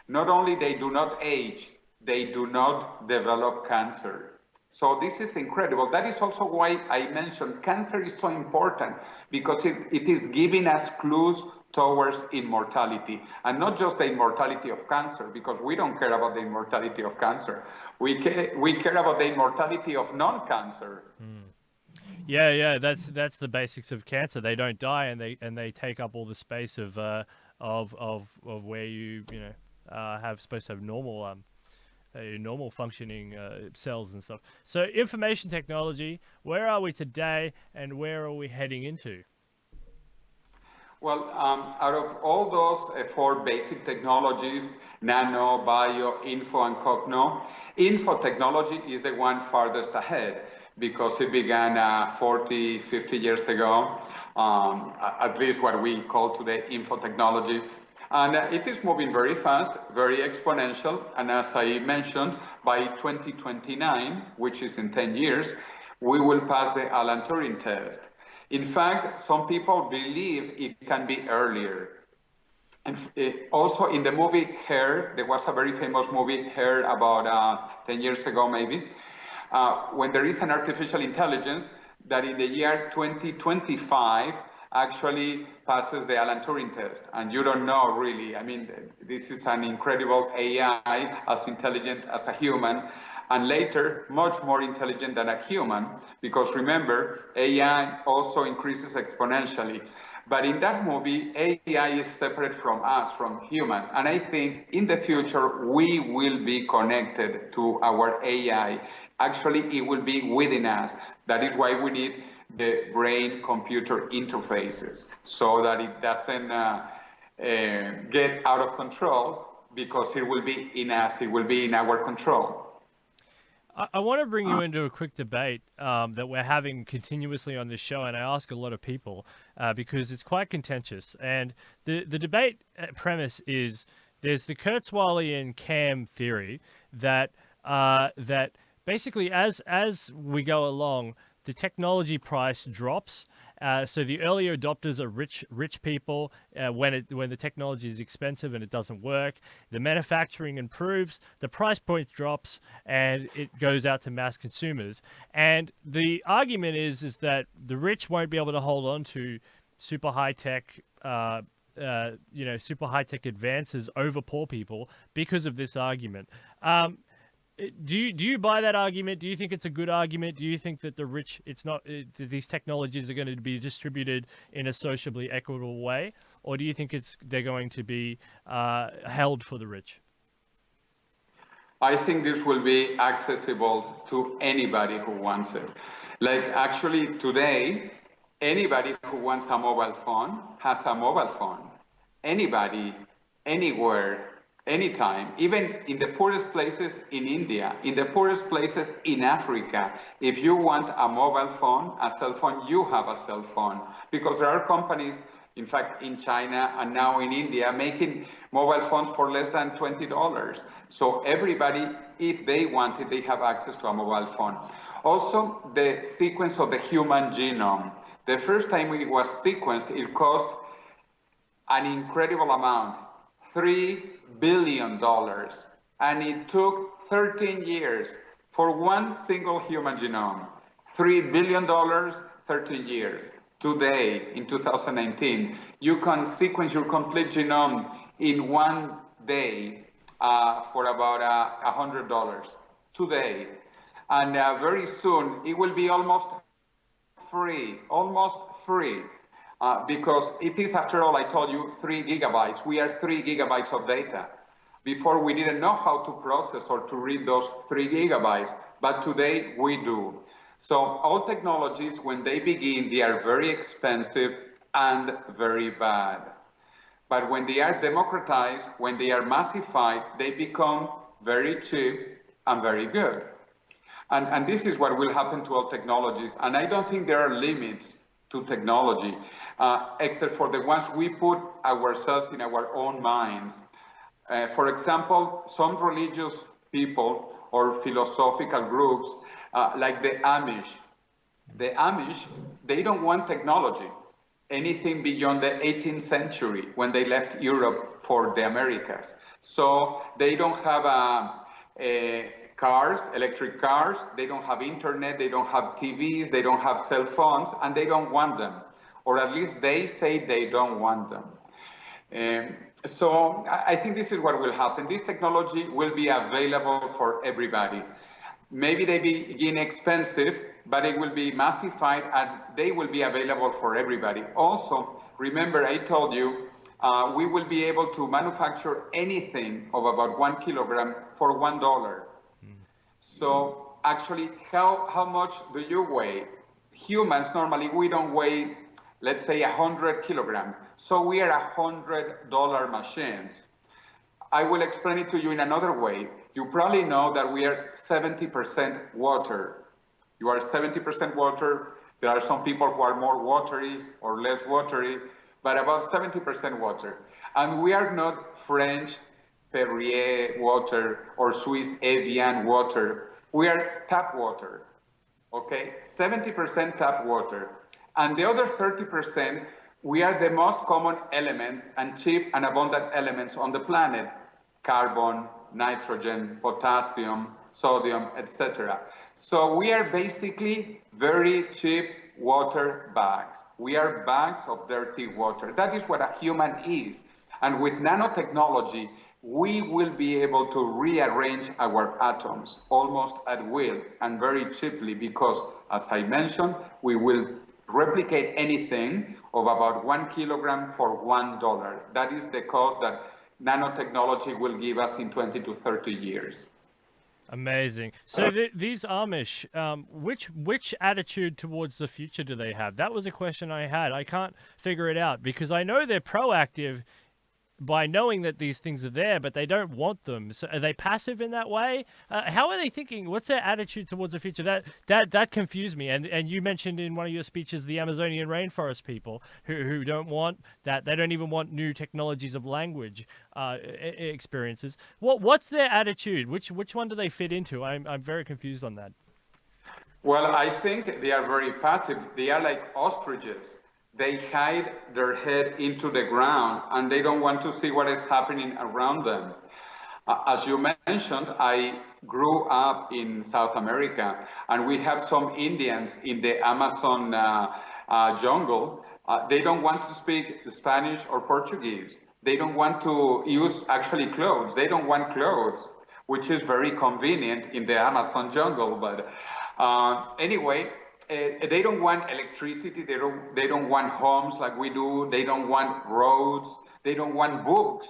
not only they do not age, they do not develop cancer. So this is incredible. That is also why I mentioned cancer is so important, because it is giving us clues towards immortality, and not just the immortality of cancer, because we don't care about the immortality of cancer. We care about the immortality of non-cancer. Yeah, that's the basics of cancer. They don't die, and they take up all the space of where you have supposed to have normal functioning cells and stuff. So information technology, where are we today, and where are we heading into? Well, out of all those four basic technologies, nano, bio, info, and cogno, info technology is the one farthest ahead, because it began 40, 50 years ago, at least what we call today info technology. And it is moving very fast, very exponential. And as I mentioned, by 2029, which is in 10 years, we will pass the Alan Turing test. In fact, some people believe it can be earlier. And also in the movie Hair, there was a very famous movie, Hair, about 10 years ago maybe, when there is an artificial intelligence that in the year 2025 actually passes the Alan Turing test. And you don't know really, I mean, this is an incredible AI, as intelligent as a human, and later much more intelligent than a human, because remember, AI also increases exponentially. But in that movie, AI is separate from us, from humans. And I think in the future, we will be connected to our AI. Actually, it will be within us. That is why we need the brain-computer interfaces, so that it doesn't get out of control, because it will be in us, it will be in our control. I want to bring you into a quick debate that we're having continuously on this show, and I ask a lot of people because it's quite contentious. And the debate premise is there's the Kurzweilian Cam theory that that basically as we go along, the technology price drops. So the early adopters are rich people. When the technology is expensive and it doesn't work, the manufacturing improves, the price point drops, and it goes out to mass consumers. And the argument is that the rich won't be able to hold on to super high tech. Super high tech advances over poor people because of this argument. Do you buy that argument? Do you think it's a good argument? Do you think that the rich, these technologies are going to be distributed in a socially equitable way, or do you think they're going to be held for the rich? I think this will be accessible to anybody who wants it. Like actually today, anybody who wants a mobile phone has a mobile phone. Anybody, anywhere, anytime, even in the poorest places in India, in the poorest places in Africa, if you want a mobile phone, a cell phone, you have a cell phone. Because there are companies, in fact, in China and now in India, making mobile phones for less than $20. So everybody, if they want it, they have access to a mobile phone. Also, the sequence of the human genome. The first time it was sequenced, it cost an incredible amount, $3 billion. And it took 13 years for one single human genome. $3 billion, 13 years. Today, in 2019, you can sequence your complete genome in one day for about $100 today. And very soon, it will be almost free, because it is, after all, I told you, 3 gigabytes. We are 3 gigabytes of data. Before, we didn't know how to process or to read those 3 gigabytes, but today we do. So all technologies, when they begin, they are very expensive and very bad. But when they are democratized, when they are massified, they become very cheap and very good. And this is what will happen to all technologies. And I don't think there are limits to technology, except for the ones we put ourselves in our own minds. For example, some religious people or philosophical groups, like the Amish. The Amish, they don't want technology, anything beyond the 18th century when they left Europe for the Americas. So they don't have cars, electric cars, they don't have internet, they don't have TVs, they don't have cell phones, and they don't want them. Or at least they say they don't want them. So I think this is what will happen. This technology will be available for everybody. Maybe they begin expensive, but it will be massified and they will be available for everybody. Also, remember I told you, we will be able to manufacture anything of about 1 kilogram for $1. So actually, how much do you weigh? Humans, normally, we don't weigh, let's say, 100 kilograms. So we are $100 machines. I will explain it to you in another way. You probably know that we are 70% water. You are 70% water. There are some people who are more watery or less watery, but about 70% water. And we are not French Perrier water or Swiss Evian water. We are tap water, okay? 70% tap water. And the other 30%, we are the most common elements and cheap and abundant elements on the planet. Carbon, nitrogen, potassium, sodium, etc. So we are basically very cheap water bags. We are bags of dirty water. That is what a human is. And with nanotechnology, we will be able to rearrange our atoms almost at will and very cheaply because, as I mentioned, we will replicate anything of about 1 kilogram for $1. That is the cost that nanotechnology will give us in 20 to 30 years. Amazing. So these Amish, which attitude towards the future do they have? That was a question I had. I can't figure it out because I know they're proactive by knowing that these things are there, but they don't want them. So are they passive in that way? How are they thinking? What's their attitude towards the future? That confused me. And you mentioned in one of your speeches the Amazonian rainforest people who don't want that. They don't even want new technologies of language experiences. What's their attitude? Which one do they fit into? I'm very confused on that. Well, I think they are very passive. They are like ostriches. They hide their head into the ground and they don't want to see what is happening around them. As you mentioned, I grew up in South America, and we have some Indians in the Amazon jungle. They don't want to speak Spanish or Portuguese. They don't want to use actually clothes. They don't want clothes, which is very convenient in the Amazon jungle. But anyway, they don't want electricity. They don't want homes like we do. They don't want roads. They don't want books.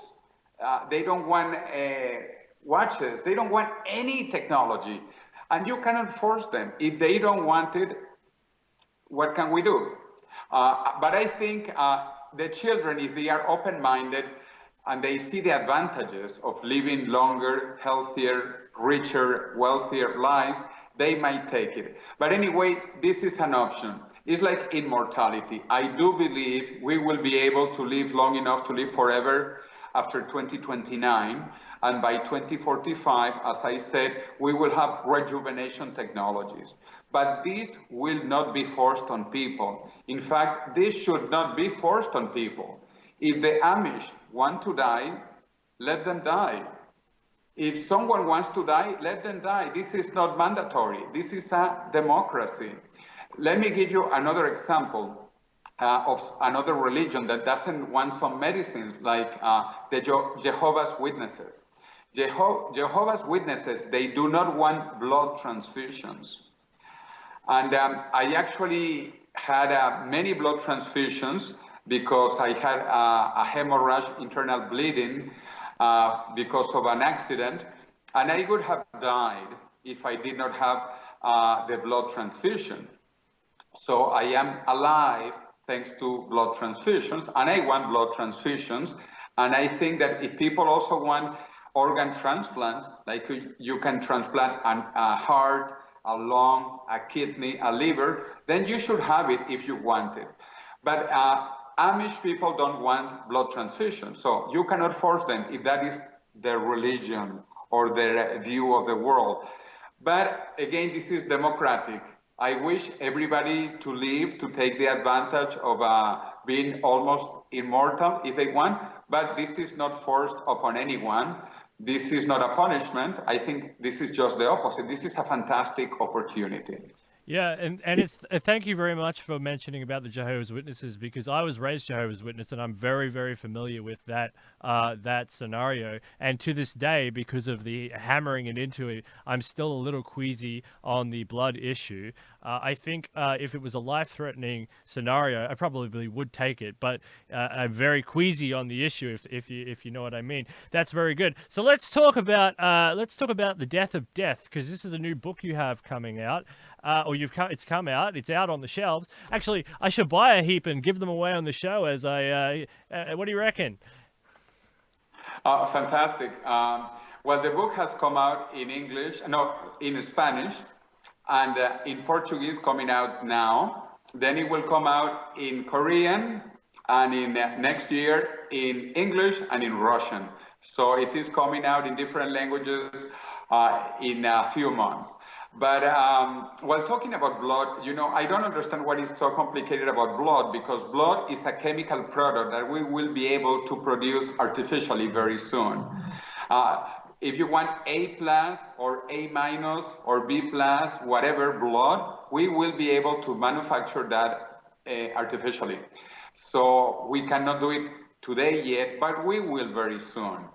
They don't want watches. They don't want any technology. And you cannot force them. If they don't want it, what can we do? But I think the children, if they are open-minded and they see the advantages of living longer, healthier, richer, wealthier lives, they might take it. But anyway, this is an option. It's like immortality. I do believe we will be able to live long enough to live forever after 2029. And by 2045, as I said, we will have rejuvenation technologies. But this will not be forced on people. In fact, this should not be forced on people. If the Amish want to die, let them die. If someone wants to die, let them die. This is not mandatory. This is a democracy. Let me give you another example of another religion that doesn't want some medicines, like the Jehovah's Witnesses. Jehovah's Witnesses, they do not want blood transfusions. And I actually had many blood transfusions because I had a hemorrhage, internal bleeding, because of an accident, and I would have died if I did not have the blood transfusion. So I am alive thanks to blood transfusions, and I want blood transfusions. And I think that if people also want organ transplants, like you can transplant a heart, a lung, a kidney, a liver, then you should have it if you want it. But Amish people don't want blood transfusion, so you cannot force them if that is their religion or their view of the world. But again, this is democratic. I wish everybody to live, to take the advantage of being almost immortal if they want, but this is not forced upon anyone. This is not a punishment. I think this is just the opposite. This is a fantastic opportunity. Yeah, and it's thank you very much for mentioning about the Jehovah's Witnesses, because I was raised Jehovah's Witness and I'm very, very familiar with that that scenario. And to this day, because of the hammering it into it, I'm still a little queasy on the blood issue. I think if it was a life-threatening scenario, I probably would take it, but I'm very queasy on the issue, if you know what I mean. That's very good. So let's talk about the death of death, because this is a new book you have coming out. Or it's come out. It's out on the shelves. Actually, I should buy a heap and give them away on the show. As what do you reckon? Fantastic. Well, the book has come out in Spanish, and in Portuguese coming out now. Then it will come out in Korean, and in next year in English and in Russian. So it is coming out in different languages in a few months. But while talking about blood, I don't understand what is so complicated about blood, because blood is a chemical product that we will be able to produce artificially very soon. If you want A+ or A- or B+, whatever blood, we will be able to manufacture that artificially. So we cannot do it today yet, but we will very soon.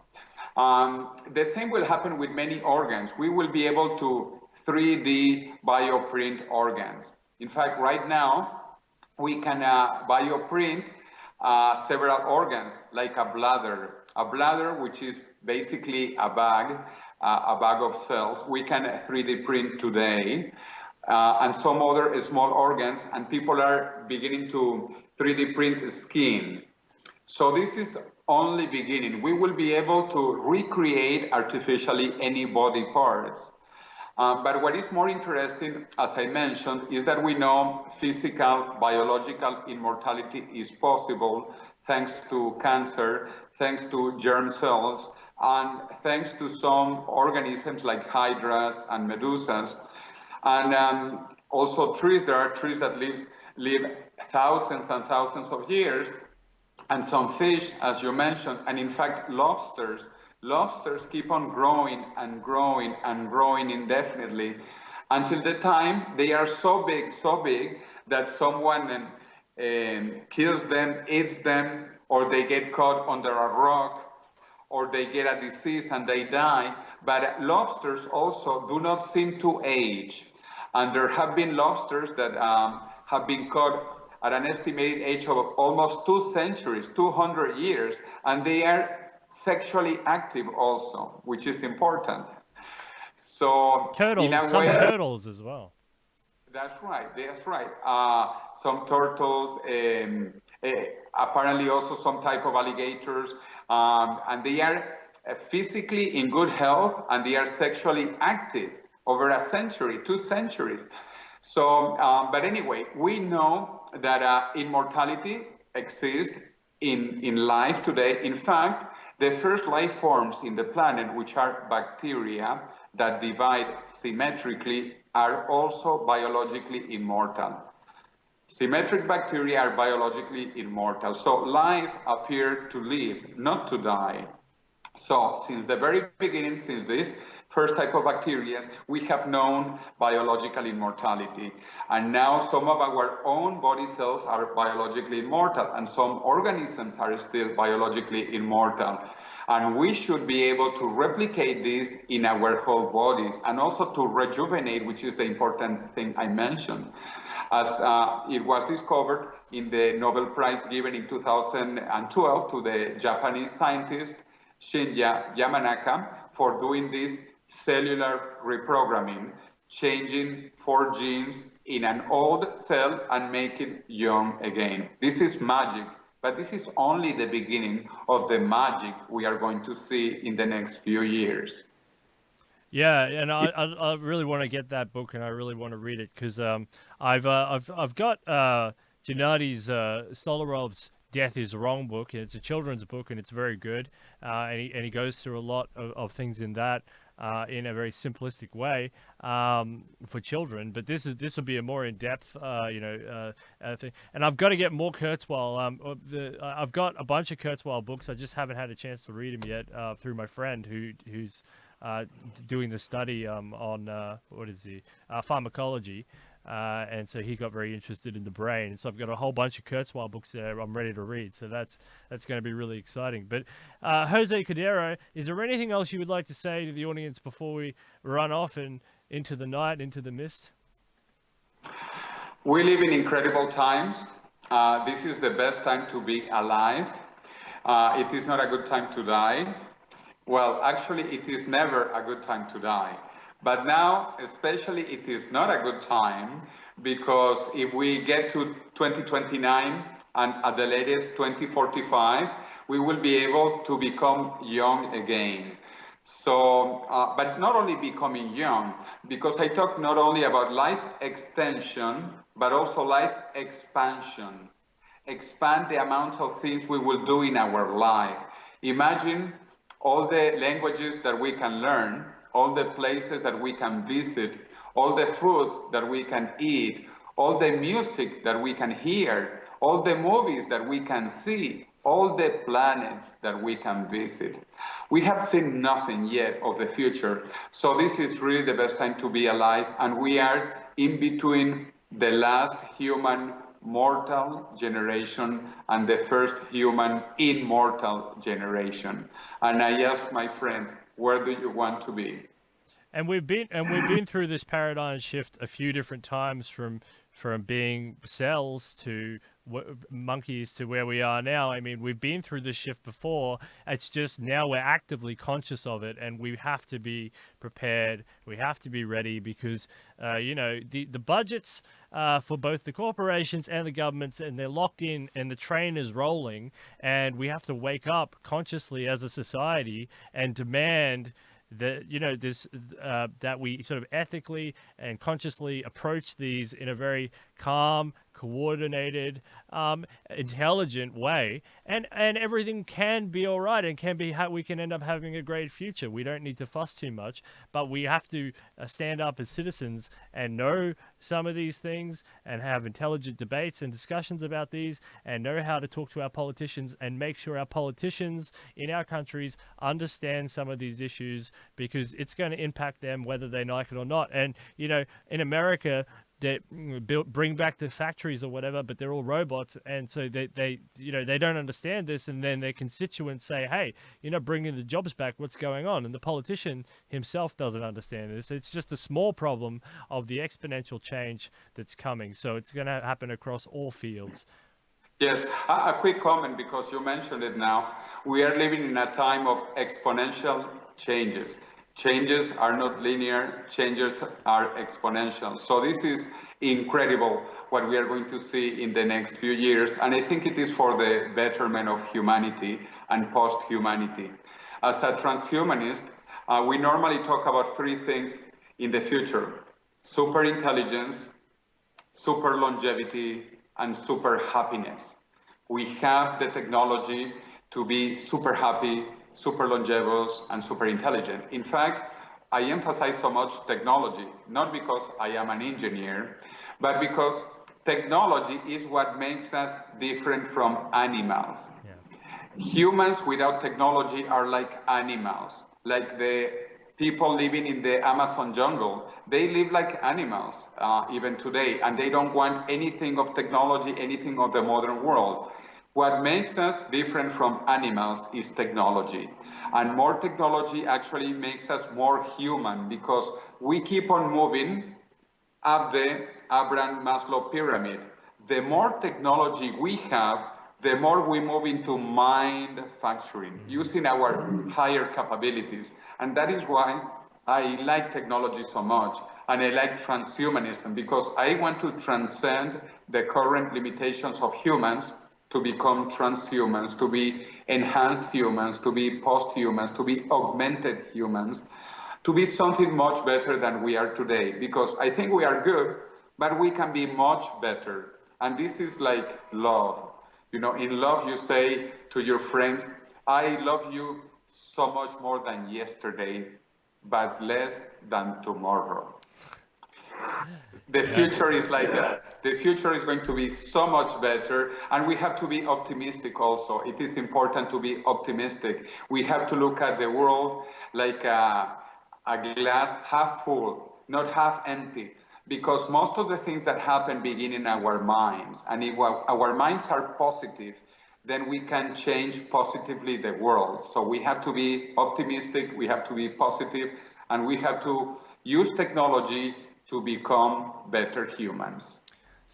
The same will happen with many organs. We will be able to 3D bioprint organs. In fact, right now, we can bioprint several organs, like a bladder, which is basically a bag of cells. We can 3D print today, and some other small organs, and people are beginning to 3D print skin. So this is only beginning. We will be able to recreate artificially any body parts. But what is more interesting, as I mentioned, is that we know physical, biological immortality is possible thanks to cancer, thanks to germ cells, and thanks to some organisms like hydras and medusas. And also trees, there are trees that live thousands and thousands of years, and some fish, as you mentioned, and in fact, lobsters. Lobsters keep on growing and growing and growing indefinitely until the time they are so big that someone kills them, eats them, or they get caught under a rock, or they get a disease and they die. But lobsters also do not seem to age. And there have been lobsters that have been caught at an estimated age of almost 2 centuries, 200 years, and they are sexually active also, which is important. So Turtles, in a some way, turtles as well. That's right. Some turtles, apparently also some type of alligators, and they are physically in good health, and they are sexually active over a century, 2 centuries. So, but anyway, we know that immortality exists in life today. In fact, the first life forms in the planet, which are bacteria that divide symmetrically, are also biologically immortal. Symmetric bacteria are biologically immortal. So life appeared to live, not to die. So since the very beginning, since this first type of bacteria, we have known biological immortality. And now some of our own body cells are biologically immortal, and some organisms are still biologically immortal. And we should be able to replicate this in our whole bodies, and also to rejuvenate, which is the important thing I mentioned. As it was discovered in the Nobel Prize given in 2012 to the Japanese scientist Shinya Yamanaka for doing this cellular reprogramming, changing 4 genes in an old cell and making young again. This is magic, but this is only the beginning of the magic we are going to see in the next few years. Yeah, and I really want to get that book, and I really want to read it because I've got Gennadi's Stolarov's Death is Wrong book, and it's a children's book, and it's very good. And he goes through a lot of things in that in a very simplistic way for children. But this will be a more in depth, thing. And I've got to get more Kurzweil. I've got a bunch of Kurzweil books. I just haven't had a chance to read them yet through my friend who's doing the study on pharmacology. And so he got very interested in the brain. And so I've got a whole bunch of Kurzweil books there I'm ready to read. So that's going to be really exciting. But Jose Cordeiro, is there anything else you would like to say to the audience before we run off and into the night, into the mist? We live in incredible times. This is the best time to be alive. It is not a good time to die. Well, actually, it is never a good time to die. But now, especially, it is not a good time because if we get to 2029 and at the latest 2045, we will be able to become young again. So, but not only becoming young, because I talk not only about life extension, but also life expansion. Expand the amount of things we will do in our life. Imagine all the languages that we can learn, all the places that we can visit, all the foods that we can eat, all the music that we can hear, all the movies that we can see, all the planets that we can visit. We have seen nothing yet of the future. So this is really the best time to be alive. And we are in between the last human mortal generation and the first human immortal generation. And I ask my friends, where do you want to be? And we've been through this paradigm shift a few different times from from being cells to monkeys to where we are now. I mean, we've been through this shift before. It's just now we're actively conscious of it, and we have to be prepared. We have to be ready because, the budgets for both the corporations and the governments, and they're locked in, and the train is rolling, and we have to wake up consciously as a society and demand that that we sort of ethically and consciously approach these in a very calm, coordinated, intelligent way, and everything can be all right, and can be we can end up having a great future. We don't need to fuss too much, but we have to stand up as citizens and know some of these things, and have intelligent debates and discussions about these, and know how to talk to our politicians, and make sure our politicians in our countries understand some of these issues, because it's going to impact them whether they like it or not. And in America, they bring back the factories or whatever, but they're all robots, and so they don't understand this, and then their constituents say, hey, you're not bringing the jobs back, what's going on? And the politician himself doesn't understand this. It's just a small problem of the exponential change that's coming, so it's going to happen across all fields. Yes, a quick comment, because you mentioned it now. We are living in a time of exponential changes. Changes are not linear, changes are exponential. So this is incredible what we are going to see in the next few years, and I think it is for the betterment of humanity and post-humanity. As a transhumanist, we normally talk about three things in the future: super intelligence, super longevity, and super happiness. We have the technology to be super happy, super longevous, and super intelligent. In fact, I emphasize so much technology, not because I am an engineer, but because technology is what makes us different from animals. Yeah. Humans without technology are like animals, like the people living in the Amazon jungle. They live like animals even today, and they don't want anything of technology, anything of the modern world. What makes us different from animals is technology. And more technology actually makes us more human, because we keep on moving up the Abraham-Maslow pyramid. The more technology we have, the more we move into manufacturing, using our higher capabilities. And that is why I like technology so much, and I like transhumanism, because I want to transcend the current limitations of humans to become transhumans, to be enhanced humans, to be post-humans, to be augmented humans, to be something much better than we are today. Because I think we are good, but we can be much better. And this is like love. In love, you say to your friends, I love you so much more than yesterday, but less than tomorrow. The future is like that. The future is going to be so much better, and we have to be optimistic also. It is important to be optimistic. We have to look at the world like a glass half full, not half empty, because most of the things that happen begin in our minds. And if our minds are positive, then we can change positively the world. So we have to be optimistic, we have to be positive, and we have to use technology to become better humans.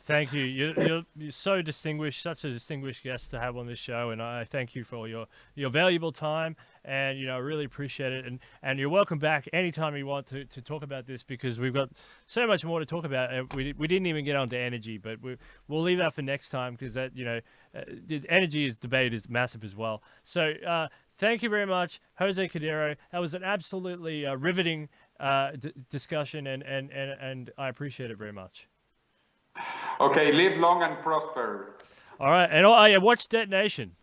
Thank you. You're so distinguished, such a distinguished guest to have on this show, and I thank you for your valuable time, and I really appreciate it. And you're welcome back anytime you want to talk about this, because we've got so much more to talk about. We didn't even get onto energy, but we'll leave that for next time, because that the energy debate is massive as well. So thank you very much, Jose Cordeiro. That was an absolutely riveting discussion, and I appreciate it very much. Okay, live long and prosper. All right, and watch Detonation.